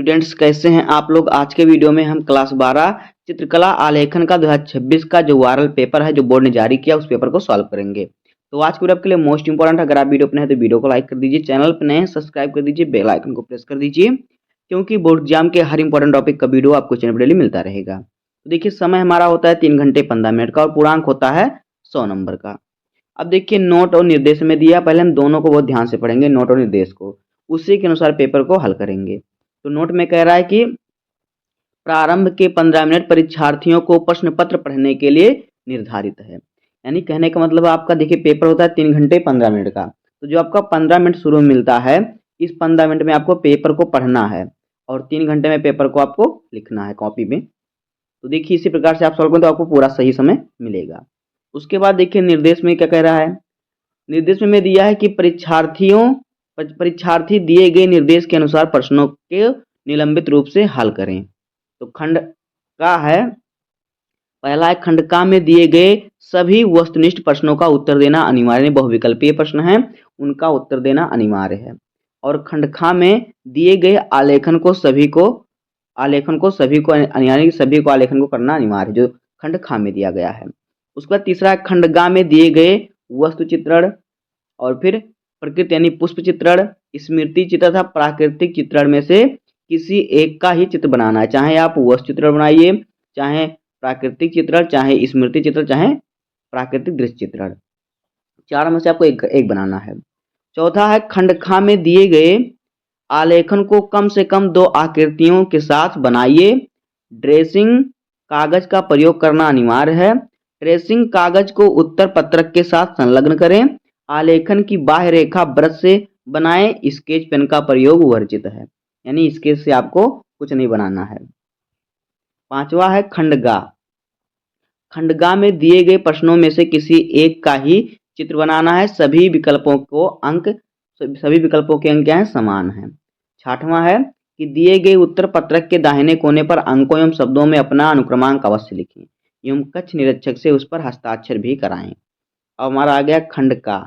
Students कैसे हैं आप लोग। आज के वीडियो में हम क्लास 12 चित्रकला आलेखन का 2026 का जो वायरल पेपर है जो बोर्ड ने जारी किया उस पेपर को सॉल्व करेंगे। तो आज की वीडियो आपके लिए मोस्ट इंपॉर्टेंट, अगर आप वीडियो पर नए हैं तो वीडियो को लाइक कर दीजिए, चैनल पर नए हैं सब्सक्राइब कर दीजिए, बेल आइकन को प्रेस कर दीजिए, क्योंकि बोर्ड एग्जाम के हर इंपॉर्टेंट टॉपिक का वीडियो आपको चैनल पर डेली मिलता रहेगा। तो देखिए समय हमारा होता है 3 घंटे 15 मिनट का और पूर्णांक होता है 100 नंबर का। अब देखिए नोट और निर्देश में दिया, पहले हम दोनों को बहुत ध्यान से पढ़ेंगे, नोट और निर्देश को, उसी के अनुसार पेपर को हल करेंगे। तो नोट में कह रहा है कि प्रारंभ के 15 मिनट परीक्षार्थियों को प्रश्न पत्र पढ़ने के लिए निर्धारित है। यानी कहने का मतलब आपका देखिए पेपर होता है 3 घंटे 15 मिनट का, तो जो आपका 15 मिनट शुरू में मिलता है, इस 15 मिनट में आपको पेपर को पढ़ना है और 3 घंटे में पेपर को आपको लिखना है कॉपी में। तो देखिए इसी प्रकार से आप सॉल्व करें तो आपको पूरा सही समय मिलेगा। उसके बाद देखिए निर्देश में क्या कह रहा है, निर्देश में दिया है कि परीक्षार्थी दिए गए निर्देश के अनुसार प्रश्नों के निलंबित रूप से हल करें। तो खंड का है, पहला है खंड का में दिए गए सभी वस्तुनिष्ठ प्रश्नों का उत्तर देना अनिवार्य, बहुविकल्पीय प्रश्न है उनका उत्तर देना अनिवार्य है। और खंड खा में दिए गए आलेखन को सभी को यानी सभी को आलेखन को करना अनिवार्य है, जो खंड खा में दिया गया है। उसके बाद तीसरा है खंड गा में दिए गए वस्तु चित्रण और फिर प्रकृति यानी पुष्प चित्रण, स्मृति चित्र तथा प्राकृतिक चित्रण में से किसी एक का ही चित्र बनाना है, चाहे आप वस्तु चित्रण बनाइए, चाहे प्राकृतिक चित्रण, चाहे स्मृति चित्र, चाहे प्राकृतिक दृश्य चित्रण, चार में से आपको एक बनाना है। चौथा है खंड खा में दिए गए आलेखन को कम से कम 2 आकृतियों के साथ बनाइए। ड्रेसिंग कागज का प्रयोग करना अनिवार्य है। ट्रेसिंग कागज को उत्तर पत्रक के साथ संलग्न करें। आलेखन की बाह्य रेखा ब्रश से बनाएं। स्केच पेन का प्रयोग वर्जित है, यानी स्केच से आपको कुछ नहीं बनाना है। पांचवा है खंडगा। खंडगा में दिए गए प्रश्नों में से किसी एक का ही चित्र बनाना है। सभी विकल्पों के अंक क्या हैं, समान हैं। छठवां है कि दिए गए उत्तर पत्रक के दाहिने कोने पर अंकों एवं शब्दों में अपना अनुक्रमांक अवश्य लिखें एवं कक्ष निरीक्षक से उस पर हस्ताक्षर भी कराएं। अब हमारा आ गया खंड का।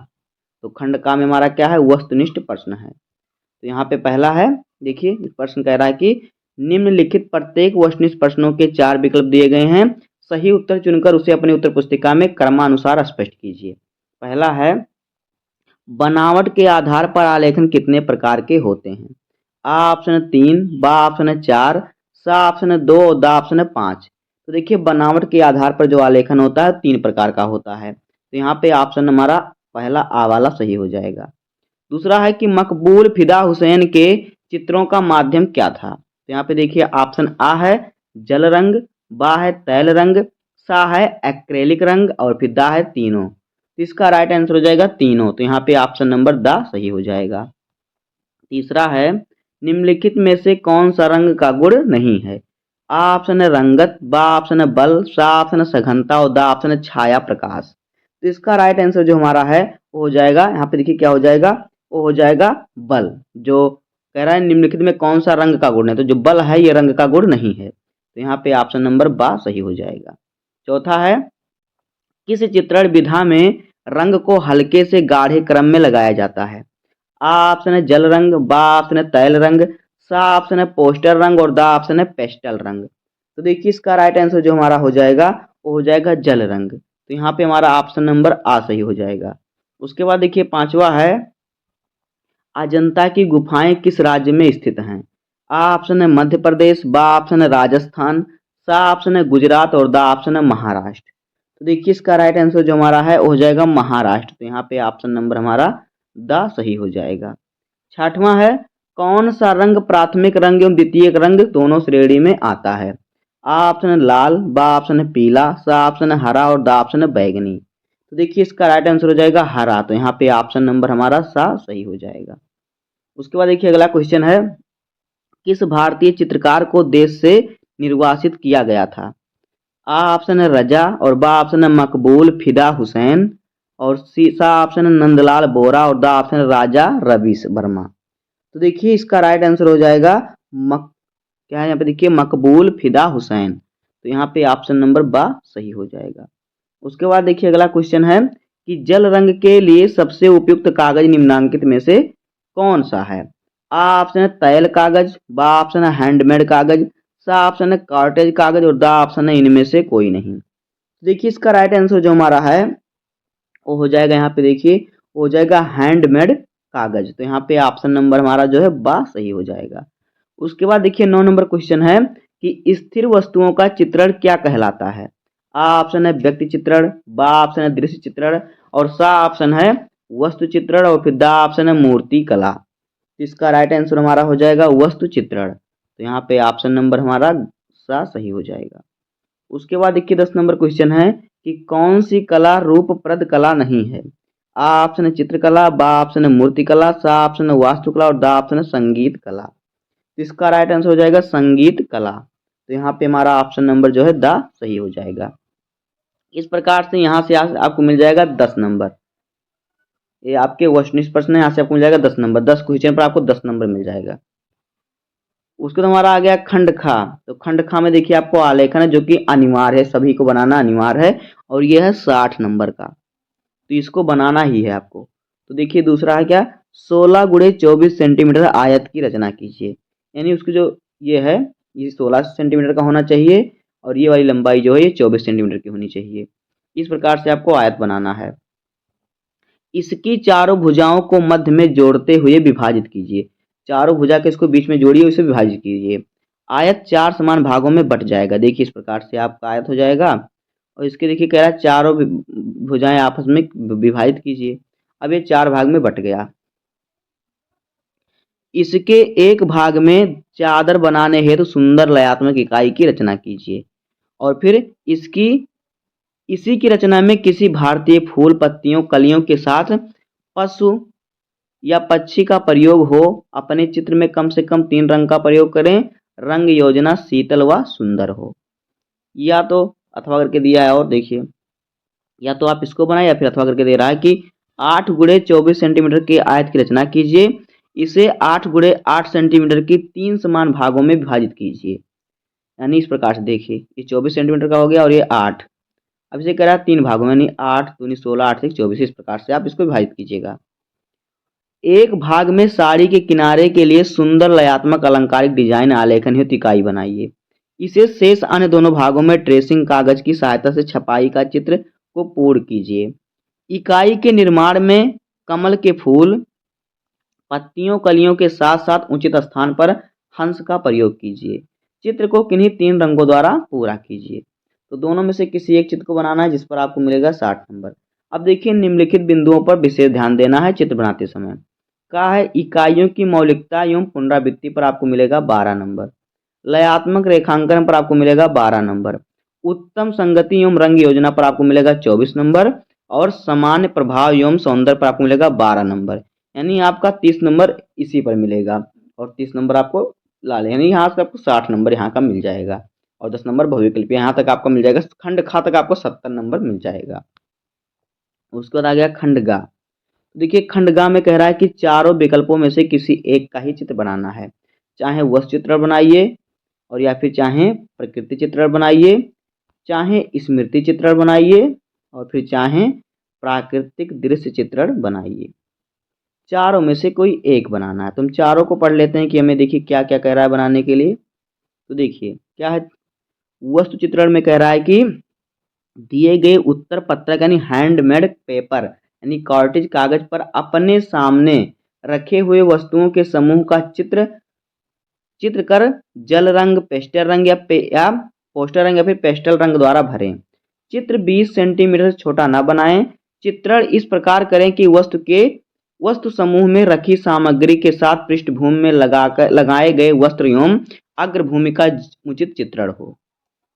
तो खंड का में हमारा क्या है, वस्तुनिष्ठ प्रश्न है। तो यहाँ पे पहला है, देखिए प्रश्न कह रहा है कि निम्नलिखित प्रत्येक वस्तुनिष्ठ प्रश्नों के 4 विकल्प दिए गए हैं, सही उत्तर चुनकर उसे अपनी उत्तर पुस्तिका में क्रमानुसार स्पष्ट कीजिए। पहला है बनावट के आधार पर आलेखन कितने प्रकार के होते हैं। आ ऑप्शन 3, बा ऑप्शन 4, सा ऑप्शन 2, दा ऑप्शन 5। तो देखिए बनावट के आधार पर जो आलेखन होता है 3 प्रकार का होता है। तो यहाँ पे ऑप्शन हमारा पहला आ वाला सही हो जाएगा। दूसरा है कि मकबूल फिदा हुसैन के चित्रों का माध्यम क्या था। तो यहाँ पे देखिए ऑप्शन आ है जल रंग, बा है तैल रंग, सा है एक्रेलिक रंग और फिर दा है तीनों। तो इसका राइट आंसर हो जाएगा तीनों। तो यहाँ पे ऑप्शन नंबर दा सही हो जाएगा। तीसरा है निम्नलिखित में से कौन सा रंग का गुण नहीं है। आ ऑप्शन है रंगत, बा ऑप्शन है बल, सा ऑप्शन है सघनता और दा ऑप्शन है छाया प्रकाश। तो इसका राइट आंसर जो हमारा है वो हो जाएगा, यहाँ पे देखिए क्या हो जाएगा, वो हो जाएगा बल। जो कह रहा है निम्नलिखित में कौन सा रंग का गुण है, तो जो बल है ये रंग का गुण नहीं है। तो यहाँ पे ऑप्शन नंबर बा सही हो जाएगा। चौथा है किस चित्रण विधा में रंग को हल्के से गाढ़े क्रम में लगाया जाता है। आ ऑप्शन है जल रंग, बा ऑप्शन है तैल रंग, सा ऑप्शन है पोस्टर रंग और दा ऑप्शन है पेस्टल रंग। तो देखिए इसका राइट आंसर जो हमारा हो जाएगा वो हो जाएगा जल रंग। तो यहाँ पे हमारा ऑप्शन नंबर आ सही हो जाएगा। उसके बाद देखिए पांचवा है अजंता की गुफाएं किस राज्य में स्थित हैं। आ ऑप्शन है मध्य प्रदेश, बा ऑप्शन है राजस्थान, सा ऑप्शन है गुजरात और दा ऑप्शन है महाराष्ट्र। तो देखिए इसका राइट आंसर जो हमारा है वो हो जाएगा महाराष्ट्र। तो यहाँ पे ऑप्शन नंबर हमारा दा सही हो जाएगा। छठवां है कौन सा रंग प्राथमिक रंग एवं द्वितीयक रंग दोनों श्रेणी में आता है। आ ऑप्शन है लाल, बा ऑप्शन है पीला, सा ऑप्शन है हरा और दा ऑप्शन है बैगनी। तो देखिए इसका राइट आंसर हो जाएगा हरा। तो यहाँ पे ऑप्शन नंबर हमारा सा सही हो जाएगा। उसके बाद देखिए अगला क्वेश्चन है किस भारतीय चित्रकार को देश से निर्वासित किया गया था। आ ऑप्शन है रजा और बा ऑप्शन है मकबूल फिदा हुसैन और सा ऑप्शन है नंदलाल बोरा और दा ऑप्शन है राजा रवि वर्मा। तो देखिए इसका राइट आंसर हो जाएगा क्या है यहाँ पे देखिए मकबूल फिदा हुसैन। तो यहाँ पे ऑप्शन नंबर बा सही हो जाएगा। उसके बाद देखिए अगला क्वेश्चन है कि जल रंग के लिए सबसे उपयुक्त कागज निम्नांकित में से कौन सा है। आ ऑप्शन है तैल कागज, बा ऑप्शन है हैंडमेड कागज, सा ऑप्शन है कार्टेज कागज और दा ऑप्शन है इनमें से कोई नहीं। देखिए इसका राइट आंसर जो हमारा है वो हो जाएगा, यहाँ पे देखिए हो जाएगा हैंडमेड कागज। तो यहाँ पे ऑप्शन नंबर हमारा जो है बा सही हो जाएगा। उसके बाद देखिए 9 नंबर क्वेश्चन है कि स्थिर वस्तुओं का चित्रण क्या कहलाता है। आ ऑप्शन है व्यक्ति चित्रण, बा ऑप्शन है दृश्य चित्रण और सा ऑप्शन है वस्तु चित्रण और फिर दा ऑप्शन है मूर्ति कला। तो इसका राइट आंसर हमारा हो जाएगा वस्तु चित्रण। तो यहाँ पे ऑप्शन नंबर हमारा सा सही हो जाएगा। उसके बाद देखिए 10 नंबर क्वेश्चन है कि कौन सी कला रूपप्रद कला नहीं है। आ ऑप्शन है चित्रकला, बा ऑप्शन है मूर्तिकला, सा ऑप्शन है वास्तुकला और दा ऑप्शन है संगीत कला। तो इसका राइट आंसर हो जाएगा संगीत कला। तो यहाँ पे हमारा ऑप्शन नंबर जो है दा सही हो जाएगा। इस प्रकार से यहाँ से आपको मिल जाएगा 10 नंबर। ये आपके क्वेश्चन प्रश्न है, यहाँ से आपको मिल जाएगा 10 नंबर। 10 क्वेश्चन पर आपको 10 नंबर मिल जाएगा। उसके बाद हमारा आ गया खंड खा। तो खंड खा में देखिए आपको आलेखन है जो कि अनिवार्य है, सभी को बनाना अनिवार्य है और यह है 60 नंबर का। तो इसको बनाना ही है आपको। तो देखिए दूसरा है क्या, 16 गुणे 24 सेंटीमीटर आयत की रचना कीजिए। यानी उसकी जो ये है ये 16 सेंटीमीटर का होना चाहिए और ये वाली लंबाई जो है ये 24 सेंटीमीटर की होनी चाहिए। इस प्रकार से आपको आयत बनाना है। इसकी चारों भुजाओं को मध्य में जोड़ते हुए विभाजित कीजिए। चारों भुजा के इसको बीच में जोड़िए, उसे विभाजित कीजिए। आयत 4 समान भागों में बट जाएगा। देखिए इस प्रकार से आपका आयत हो जाएगा और इसके देखिए कह रहा है चारों भुजाएं आपस में विभाजित कीजिए। अब ये 4 भाग में बट गया। इसके एक भाग में चादर बनाने हेतु सुंदर लयात्मक इकाई की रचना कीजिए और फिर इसी की रचना में किसी भारतीय फूल, पत्तियों, कलियों के साथ पशु या पक्षी का प्रयोग हो। अपने चित्र में कम से कम 3 रंग का प्रयोग करें। रंग योजना शीतल व सुंदर हो। या तो अथवा करके दिया है और देखिए या तो आप इसको बनाए या फिर अथवा करके दे रहा है कि 8 गुणे 24 सेंटीमीटर के आयत की रचना कीजिए। इसे 8 गुणे 8 सेंटीमीटर की 3 समान भागों में विभाजित कीजिए। यानी इस प्रकार से देखिए ये 24 सेंटीमीटर का हो गया और ये 8। अब इसे कह रहा है 3 भागों में, यानी 8 दूनी 16, 8 से 24। इस प्रकार से आप इसको विभाजित कीजिएगा। एक भाग में साड़ी के किनारे के लिए सुंदर लयात्मक अलंकारिक डिजाइन आलेखन हेतु इकाई बनाइए। इसे शेष अन्य दोनों भागों में ट्रेसिंग कागज की सहायता से छपाई का चित्र को पूर्ण कीजिए। इकाई के निर्माण में कमल के फूल, पत्तियों, कलियों के साथ साथ उचित स्थान पर हंस का प्रयोग कीजिए। चित्र को किन्हीं 3 रंगों द्वारा पूरा कीजिए। तो दोनों में से किसी एक चित्र को बनाना है जिस पर आपको मिलेगा 60 नंबर। अब देखिए निम्नलिखित बिंदुओं पर विशेष ध्यान देना है चित्र बनाते समय। कहा है इकाइयों की मौलिकता एवं पुनरावृत्ति पर आपको मिलेगा 12 नंबर। लयात्मक रेखांकन पर आपको मिलेगा 12 नंबर। उत्तम संगति एवं रंग योजना पर आपको मिलेगा 24 नंबर और सामान्य प्रभाव एवं सौंदर्य पर आपको मिलेगा 12 नंबर। यानी आपका 30 नंबर इसी पर मिलेगा और 30 नंबर आपको लाल, यानी यहाँ से आपको 60 नंबर यहाँ का मिल जाएगा और 10 नंबर बहुविकल्पी यहाँ तक आपका मिल जाएगा। खंड खा तक आपको 70 नंबर मिल जाएगा। उसके बाद आ गया खंड गा। देखिए खंड गा में कह रहा है कि चारों विकल्पों में से किसी एक का ही चित्र बनाना है। चाहे वस्तु चित्र बनाइए और या फिर चाहे प्रकृति चित्रण बनाइए, चाहे स्मृति चित्रण बनाइए और फिर चाहे प्राकृतिक दृश्य चित्रण बनाइए। चारों में से कोई एक बनाना है। तुम चारों को पढ़ लेते हैं कि हमें देखिए क्या क्या कह रहा है बनाने के लिए। तो देखिए क्या है, वस्तु चित्रण में कह रहा है कि दिए गए उत्तर पत्रक यानी हैंडमेड पेपर यानी कॉर्टेज कागज पर अपने सामने रखे हुए वस्तुओं के समूह का चित्र कर जल रंग, पेस्टल रंग या पोस्टर रंग या फिर पेस्टल रंग द्वारा भरें। चित्र 20 सेंटीमीटर से छोटा न बनाएं। चित्रण इस प्रकार करें कि वस्तु समूह में रखी सामग्री के साथ पृष्ठभूमि में लगाए गए वस्त्र एवं अग्रभूमि का उचित चित्रण हो।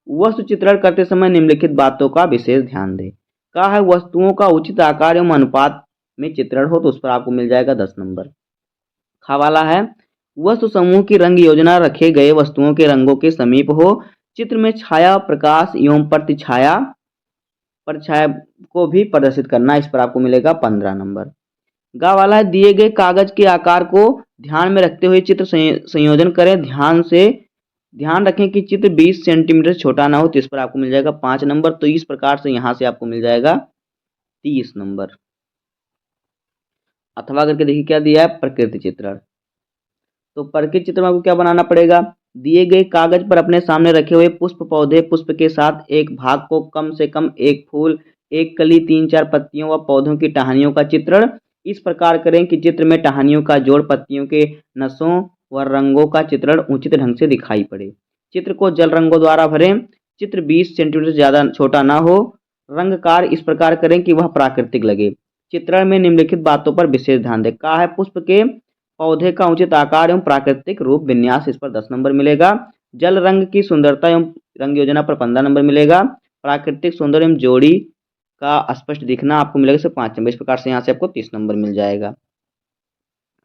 वस्तु चित्रण करते समय निम्नलिखित बातों का विशेष ध्यान दें। कहा है वस्तुओं का उचित आकार एवं अनुपात में चित्रण हो, तो उस पर आपको मिल जाएगा 10 नंबर। खवाला है वस्तु समूह की रंग योजना रखे गए वस्तुओं के रंगों के समीप हो। चित्र में छाया, प्रकाश एवं परछाया को भी प्रदर्शित करना, इस पर आपको मिलेगा 15 नंबर। गा वाला है दिए गए कागज के आकार को ध्यान में रखते हुए चित्र संयोजन करें। ध्यान रखें कि चित्र 20 सेंटीमीटर छोटा ना हो, तो इस पर आपको मिल जाएगा 5 नंबर। तो इस प्रकार से यहाँ से आपको मिल जाएगा 30 नंबर। अथवा करके देखिए क्या दिया है, प्रकृति चित्रण। तो प्रकृति चित्र में आपको क्या बनाना पड़ेगा, दिए गए कागज पर अपने सामने रखे हुए पुष्प पौधे, पुष्प के साथ एक भाग को कम से कम एक फूल, एक कली, 3-4 पत्तियों व पौधों की टहनियों का चित्रण इस प्रकार करें कि चित्र में टहनियों का जोड़, पत्तियों के नसों व रंगों का चित्रण उचित ढंग से दिखाई पड़े। चित्र को जल रंगों द्वारा भरें। चित्र 20 सेंटीमीटर से ज़्यादा छोटा ना हो। रंगकार इस प्रकार करें कि वह प्राकृतिक लगे। चित्रण में निम्नलिखित बातों पर विशेष ध्यान दें। कहा है पुष्प के पौधे का उचित आकार एवं प्राकृतिक रूप विन्यास, इस पर 10 नंबर मिलेगा। जल रंग की सुंदरता एवं रंग योजना पर 15 नंबर मिलेगा। प्राकृतिक सौंदर्य एवं जोड़ी का स्पष्ट दिखना आपको मिलेगा सिर्फ 5 नंबर। इस प्रकार से यहाँ से आपको 30 नंबर मिल जाएगा।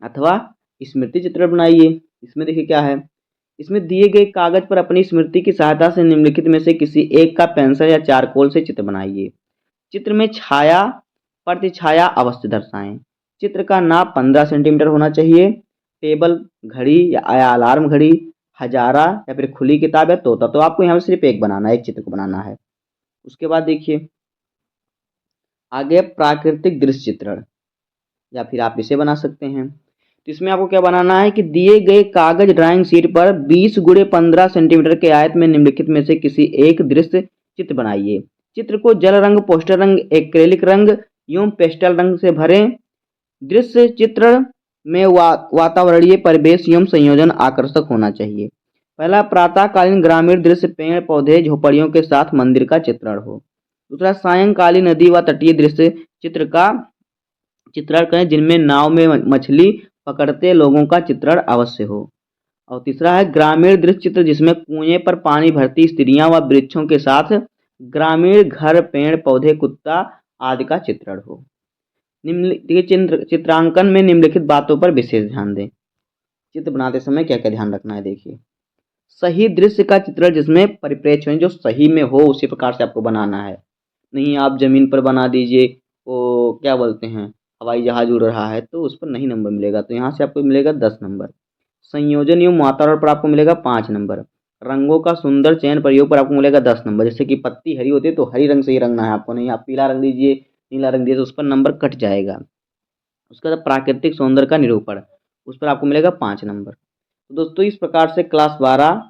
अथवा स्मृति चित्र बनाइए। इसमें देखिए क्या है, इसमें दिए गए कागज पर अपनी स्मृति की सहायता से निम्नलिखित में से किसी एक का पेंसिल या चारकोल से चित्र बनाइए। चित्र में छाया, प्रतिछाया अवश्य दर्शाएं। चित्र का नाप 15 सेंटीमीटर होना चाहिए। टेबल, घड़ी या अलार्म घड़ी, हजारा या फिर खुली किताब या तोता, तो आपको यहाँ सिर्फ एक बनाना है, एक चित्र को बनाना है। उसके बाद देखिए आगे प्राकृतिक दृश्य चित्रण, या फिर आप इसे बना सकते हैं। तो इसमें आपको क्या बनाना है कि दिए गए कागज ड्राइंग शीट पर 20 गुणे 15 सेंटीमीटर के आयत में निम्नलिखित में से किसी एक दृश्य चित्र बनाइए। चित्र को जल रंग, पोस्टर रंग, एक्रेलिक रंग एवं पेस्टल रंग से भरें। दृश्य चित्र में वातावरणीय परिवेश एवं संयोजन आकर्षक होना चाहिए। पहला, प्रातःकालीन ग्रामीण दृश्य, पेड़ पौधे झोपड़ियों के साथ मंदिर का चित्रण हो। दूसरा, सायंकालीन नदी व तटीय दृश्य चित्र का चित्रण करें जिनमें नाव में मछली पकड़ते लोगों का चित्रण अवश्य हो। और तीसरा है ग्रामीण दृश्य चित्र जिसमें कुएं पर पानी भरती स्त्रियां व वृक्षों के साथ ग्रामीण घर, पेड़ पौधे, कुत्ता आदि का चित्रण हो। चित्रांकन में निम्नलिखित बातों पर विशेष ध्यान दें। चित्र बनाते समय क्या क्या ध्यान रखना है, देखिए सही दृश्य का चित्रण जिसमें परिप्रेक्ष्य जो सही में हो उसी प्रकार से आपको बनाना है। नहीं आप जमीन पर बना दीजिए, वो क्या बोलते हैं हवाई जहाज उड़ रहा है, तो उस पर नहीं नंबर मिलेगा, तो यहाँ से आपको मिलेगा 10 नंबर। संयोजन एवं वातावरण पर आपको मिलेगा 5 नंबर। रंगों का सुंदर चयन प्रयोग पर आपको मिलेगा 10 नंबर। जैसे कि पत्ती हरी होती है तो हरी रंग से ही रंगना है आपको, नहीं आप पीला रंग दीजिए, नीला रंग दीजिए तो उस पर नंबर कट जाएगा। उसके बाद प्राकृतिक सौंदर्य का निरूपण, उस पर आपको मिलेगा 5 नंबर। तो दोस्तों इस प्रकार से क्लास 12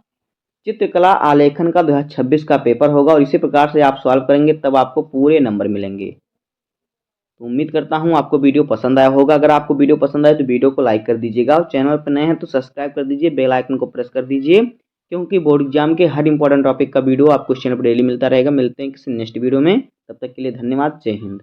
चित्रकला आलेखन का 2026 का पेपर होगा और इसी प्रकार से आप सॉल्व करेंगे तब आपको पूरे नंबर मिलेंगे। तो उम्मीद करता हूँ आपको वीडियो पसंद आया होगा। अगर आपको वीडियो पसंद आए तो वीडियो को लाइक कर दीजिएगा और चैनल पर नए हैं तो सब्सक्राइब कर दीजिए, बेल आइकन को प्रेस कर दीजिए, क्योंकि बोर्ड एग्जाम के हर इंपॉर्टेंट टॉपिक का वीडियो आपको इस चैनल पर डेली मिलता रहेगा। मिलते हैं किसी नेक्स्ट वीडियो में, तब तक के लिए धन्यवाद। जय हिंद।